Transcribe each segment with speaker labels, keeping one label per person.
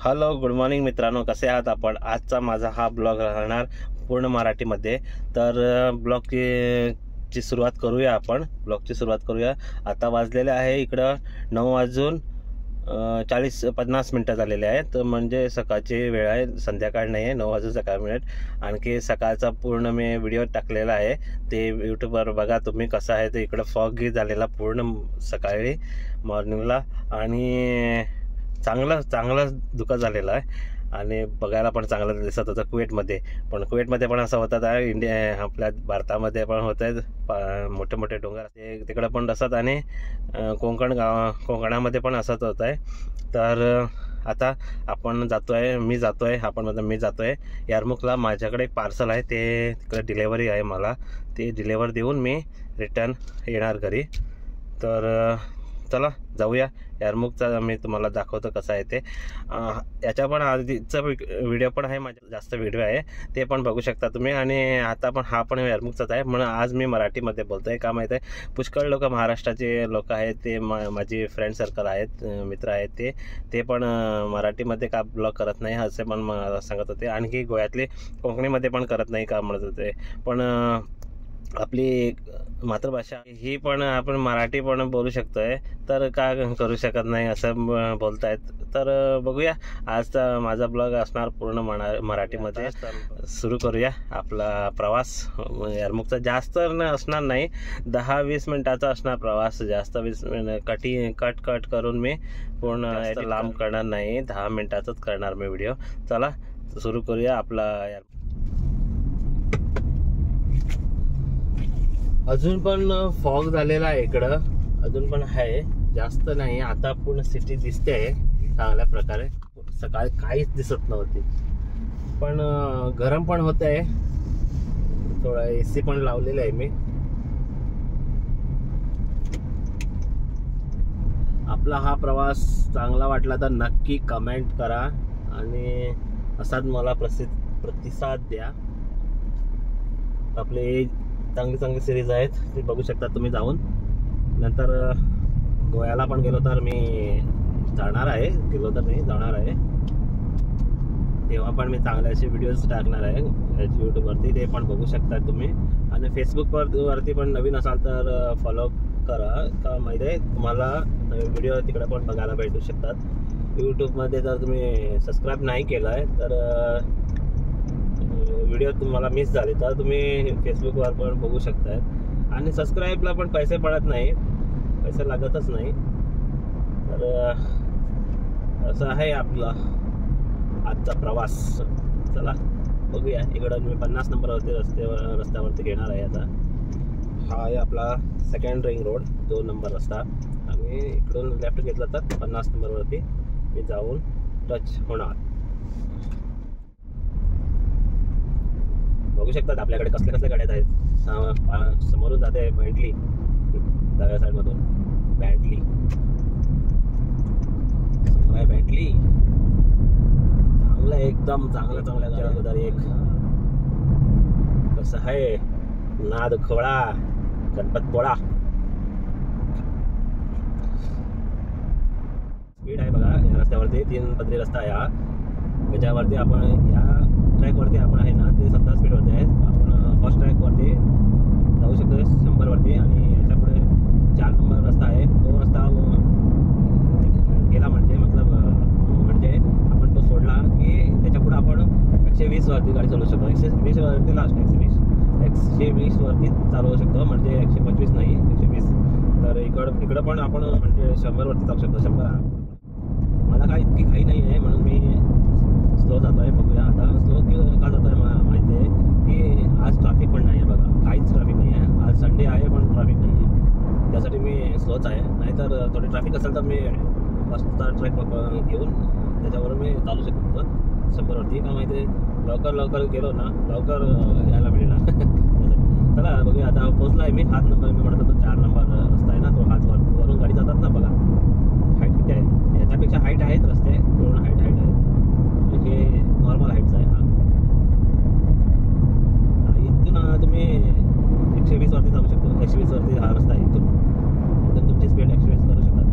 Speaker 1: Hello good morning मित्रांनो, कसे आहात आपण? आजचा माझा हा ब्लॉग राहणार पूर्ण मराठीमध्ये. तर ब्लॉगची सुरुवात करूया. आपण ब्लॉगची सुरुवात करूया. आता वाजलेले आहे इकडं 9 वाजून 40-50 मिनटं झालेले आहेत. तर म्हणजे सकाळची वेळ आहे, संध्याकाळ नाही आहे, 9 वाजून सकाळ मिनिट. आणखी सकाळचा पूर्ण मी व्हिडिओ टाकलेला आहे, ते यूट्यूबवर बघा तुम्ही. कसं आहे ते इकडं फॉगी झालेला पूर्ण सकाळी मॉर्निंगला, आणि चांगला धुका झालेला आहे आणि बघायला पण चांगलं दिसत होतं कुवेटमध्ये. पण कुवेटमध्ये पण असं होतं आहे, आपल्या भारतामध्ये पण होत आहेत मोठे मोठे डोंगर ते तिकडं पण असत, आणि कोकणामध्ये पण असंच होत आहे. तर आता आपण मी जातो आहे यारमुखला. माझ्याकडे एक पार्सल आहे, ते तिकडे डिलेवरी आहे. मला ते डिलेवर देऊन मी रिटर्न येणार घरी. तर चला जाऊया यारमुखचा. मी तुम्हाला दाखवतो कसं आहे ते. याच्या पण आधीचा व्हिडिओ पण आहे, माझ्या जास्त व्हिडिओ आहे, ते पण बघू शकता तुम्ही. आणि आता पण हा पण यारमुखचाच आहे, म्हणून आज मी मराठीमध्ये बोलतो आहे. का माहीत आहे, पुष्कळ लोक महाराष्ट्राचे लोक आहेत, ते माझी फ्रेंड सर्कल आहेत, मित्र आहेत, ते पण मराठीमध्ये का ब्लॉग करत नाही असे पण मला सांगत होते. आणखी गोव्यातले कोकणीमध्ये पण करत नाही का म्हणत होते. पण आपली मातृभाषा ही पण आपण मराठी पण बोलू शकतोय, तर का करू शकत नाही असं बोलतायत. तर बघूया, आजचा माझा ब्लॉग असणार पूर्ण मराठीमध्ये. सुरू करूया आपला प्रवास यारमुखचा. जास्त असणार नाही, 10-20 मिनिटाचा असणार प्रवास. जास्त 20 मिनिट कट करून मी पूर्ण लांब करणार नाही, 10 मिनिटाचाच करणार मी व्हिडिओ. चला सुरू करूया आपला. अजून पण फॉग झालेला आहे इकडं, अजून पण आहे, जास्त नाही. आता पूर्ण सिटी दिसते आहे चांगल्या प्रकारे. सकाळी काहीच दिसत नव्हती, पण गरम पण होत आहे. थोडा AC पण लावलेला आहे मी. आपला हा प्रवास चांगला वाटला तर नक्की कमेंट करा, आणि असाच मला प्रतिसाद द्या. आपले चांगली सिरीज आहेत, ते बघू शकता तुम्ही जाऊन. नंतर गोव्याला पण गेलो तर जाणार आहे, तेव्हा पण मी चांगले असे व्हिडिओज टाकणार आहे यूट्यूबवरती, ते पण बघू शकता तुम्ही. आणि फेसबुकवरती पण नवीन असाल तर फॉलो करा. का माहिती आहे तुम्हाला, व्हिडिओ तिकडे पण बघायला भेटू शकतात. यूट्यूबमध्ये जर तुम्ही सबस्क्राईब नाही केलं आहे तर व्हिडिओ तुम्हाला मिस झाली तर तुम्ही फेसबुकवर पण बघू शकताय. आणि सबस्क्राईबला पण पैसे पडत नाही, पैसे लागतच नाही. तर असं आहे आपला आजचा प्रवास. चला बघूया. इकडं मी 50 नंबरवरती रस्त्यावरती घेणार आहे. आता हा आहे आपला सेकंड रिंग रोड, 2 नंबर रस्ता. आणि इकडून लेफ्ट घेतला तर 50 नंबरवरती मी जाऊन टच होणार. बघू शकतात आपल्याकडे कसल्या गाड्या आहेत. समोरून जाते बेंटली, डाव्या साईडमधून बेंटली समोर आहे. बेंटली चांगलं, एकदम चांगल्या गाड्या. एक कसं आहे, नाद खोळा गणपत पोळा. स्पीड आहे बघा या रस्त्यावरती. 3 पदरी रस्ता आहे हा. याच्यावरती आपण या ट्रॅकवरती आपण आहे ना, ते 70 स्पीडवरती आहे. आपण फर्स्ट ट्रॅकवरती जाऊ शकतो 100 वरती. आणि याच्या पुढे 4 नंबर रस्ता आहे, तो रस्ता गेला म्हणजे म्हणजे आपण तो सोडला की त्याच्या पुढे आपण 120 वरती गाडी चालवू शकतो. 120 वरती लास्ट 120 वरती चालवू शकतो, म्हणजे 125 नाही, 120. तर इकडं पण आपण म्हणजे 100 वरती चालू शकतो. 100. मला काय इतकी घाई नाही आहे, म्हणून मी स्लो जातो आहे. बघूया आता स्लो का जातो आहे. माहिती आहे की आज ट्रॅफिक पण नाही आहे बघा, काहीच ट्रॅफिक नाही आहे. आज संडे आहे पण ट्रॅफिक नाही आहे, त्यासाठी मी स्लोच आहे. नाहीतर थोडी ट्रॅफिक असेल तर मी फर्स्टचा ट्रॅक घेऊन त्याच्यावर मी चालू शकतो 100 वरती. का माहिती आहे, लवकर गेलो ना, लवकर यायला मिळणार. त्यासाठी चला बघूया. आता पोचला आहे मी. हाच नंबर मी म्हणत होतो, 4 नंबर रस्ता आहे ना, तो हाच वरून गाडी जातात ना बघा. हाईट किती आहे, याच्यापेक्षा हाईट आहेत रस्ते, पूर्ण हाईट आहेत. हे नॉर्मल हाईटचा आहे हा. इथून तुम्ही 120 वरती जाऊ शकतो. 120 वरती हा रस्ता आहे. इथून तुमची स्पीड 120 करू शकतात.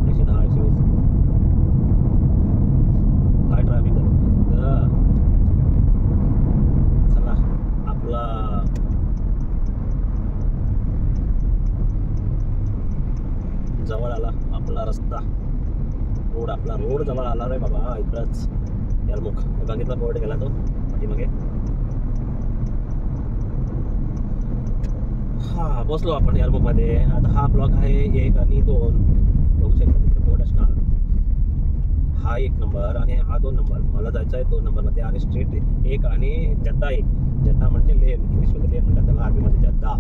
Speaker 1: 110, 120. आपला रोड जवळ आला रे बाबा. इकडंच यारमुख बघितला बोर्ड गेला तो पाठीमागे. हा पोचलो आपण यारमुख मध्ये. आता हा ब्लॉक आहे 1 आणि 2. बघू शकता तिथे बोर्ड असणार. हा 1 नंबर आणि हा 2 नंबर. मला जायचं आहे 2 नंबर मध्ये आणि स्ट्रीट 1 आणि जद्दा 1. जद्दा म्हणजे लेन, इंग्लिशमध्ये लेन म्हणतात त्याला, अरबीमध्ये जद्दा.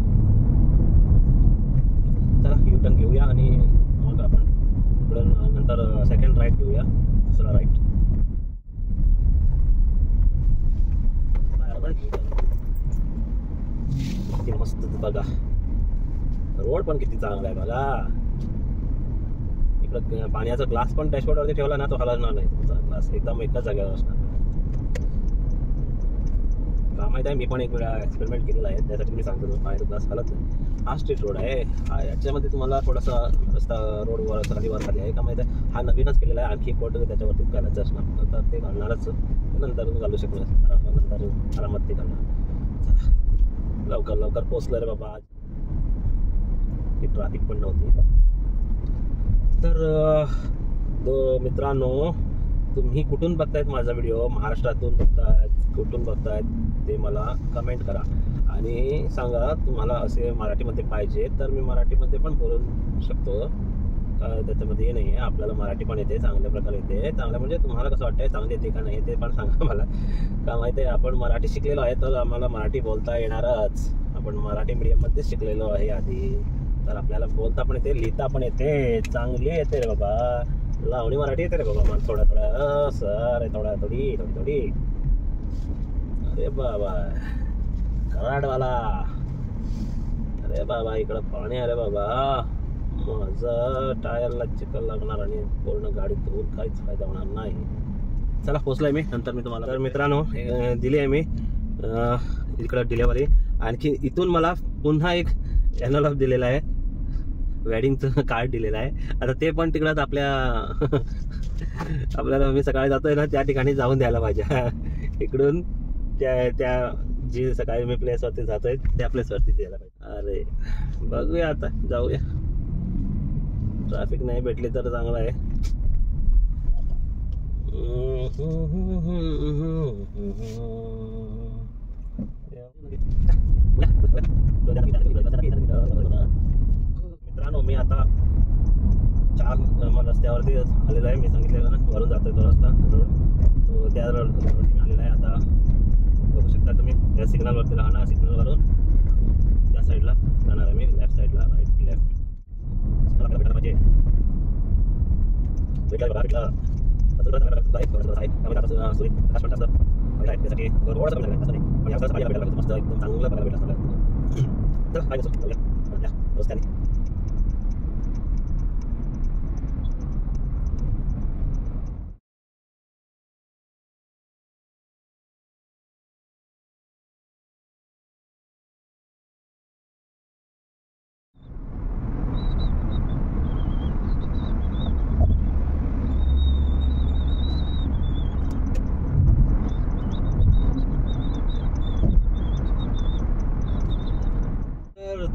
Speaker 1: चला युटर्न घेऊया आणि मग आपण इकडून नंतर सेकंड राईट घेऊया. दुसरा राईट. किती मस्त बघा. रोड पण किती चांगला आहे बघा. इकडं पाण्याचा ग्लास पण डॅशबोर्डवरती ठेवला ना तो हलणार नाही. तुमचा ग्लास एकदम एकाच जागेवर असणार. का माहिती आहे, मी पण एक वेळा एक्सपेरिमेंट केलेला आहे, त्यासाठी मी सांगतो पाण्याचा ग्लास हलत नाही. हा स्ट्रीट रोड आहे. हा याच्यामध्ये तुम्हाला थोडासा रस्ता रोडवर खाली वर खाली आहे का माहिती आहे. हा नवीनच केलेला आहे. आणखी कोट त्याच्यावरती घालायचं असणार तर ते घालणारच. नंतर घालू शकणार, नंतर आरामात ते घालणार. चला लवकर लवकर पोचलं रे बाबा. की ट्रॅफिक पण नव्हती. तर मित्रांनो, तुम्ही कुठून बघतायत माझा व्हिडिओ, महाराष्ट्रातून बघतायत कुठून बघतायत ते मला कमेंट करा आणि सांगा. तुम्हाला असे मराठीमध्ये पाहिजे तर मी मराठीमध्ये पण बोलू शकतो. त्याच्यामध्ये हे नाही आहे, आपल्याला मराठी पण येते, चांगल्या प्रकारे येते. चांगलं म्हणजे तुम्हाला कसं वाटतंय, चांगली येते का नाही ते पण सांगा मला. का माहिती आहे, आपण मराठी शिकलेलो आहे तर आम्हाला मराठी बोलता येणारच. आपण मराठी मीडियममध्येच शिकलेलो आहे आधी, तर आपल्याला बोलता पण येते, लिहिता पण येते, चांगली येते रे बाबा. लावणी मराठी येते रे बाबा मला थोडा थोडा. सर थोडा थोडी थोडी थोडी. अरे बाबा कराडवाला. अरे बाबा इकडं पाणी आहे रे बाबा. माझा टायरला चिखल लागणार आणि पूर्ण गाडी धुवून काहीच फायदा होणार नाही. चला पोचलाय मी. नंतर मी तुम्हाला. तर मित्रांनो दिली आहे मी इकडं डिलेवरी. आणखी इथून मला पुन्हा एक एनवलप दिलेला आहे, वेडिंगचं कार्ड दिलेलं आहे. आता ते पण तिकडं आपल्याला मी सकाळी जातोय ना त्या ठिकाणी जाऊन द्यायला पाहिजे. इकडून त्या जी सकाळी मी प्लेसवरती जातोय त्या प्लेसवरती द्यायला पाहिजे. अरे बघूया आता जाऊया. ट्रॅफिक नाही भेटली तर चांगलं आहे. मित्रांनो मी आता 4 नंबर रस्त्यावरती आलेलो आहे. मी सांगितलेलं ना वरून जातोय तो रस्ता रोड, तो त्या रोडवरती मी आलेला आहे. आता बघू शकता तुम्ही त्या सिग्नलवरती राहणार. सिग्नलवरून त्या साईडला जाणार आहे मी, लेफ्ट साईडला. राईट लेफ्ट भेटला पाहिजे. भेटला भेटला त्यासाठी रोड मस्त एकदम चांगलं बघायला भेटला तर पाहिजे रस्त्याने.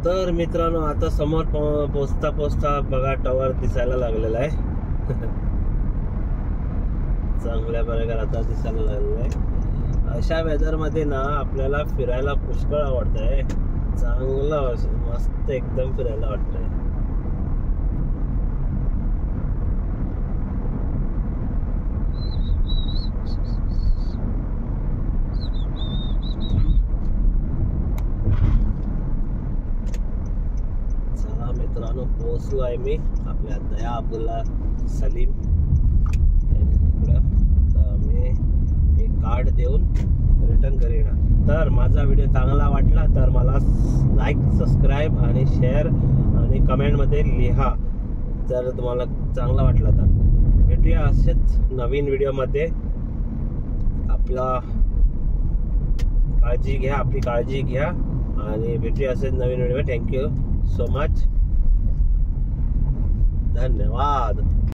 Speaker 1: तर मित्रांनो आता समोर पोचता पोचता बघा टॉवर दिसायला लागलेला आहे. चांगल्या प्रकारे आता दिसायला लागलेला आहे. अशा वेदर मध्ये ना आपल्याला फिरायला पुष्कळ आवडतंय. चांगलं मस्त एकदम फिरायला वाटतंय. मित्रांनो पोहोचलो आहे मी आपल्या दया अब्दुल्ला सलीम इकडं. तर मी एक कार्ड देऊन रिटर्न करेन. तर माझा व्हिडिओ चांगला वाटला तर मला लाईक, सबस्क्राईब आणि शेअर आणि कमेंटमध्ये लिहा जर तुम्हाला चांगला वाटला तर. भेटूया असेच नवीन व्हिडिओमध्ये. आपला काळजी घ्या, आपली काळजी घ्या आणि भेटूया असेच नवीन व्हिडिओ. Thank you so much. धन्यवाद.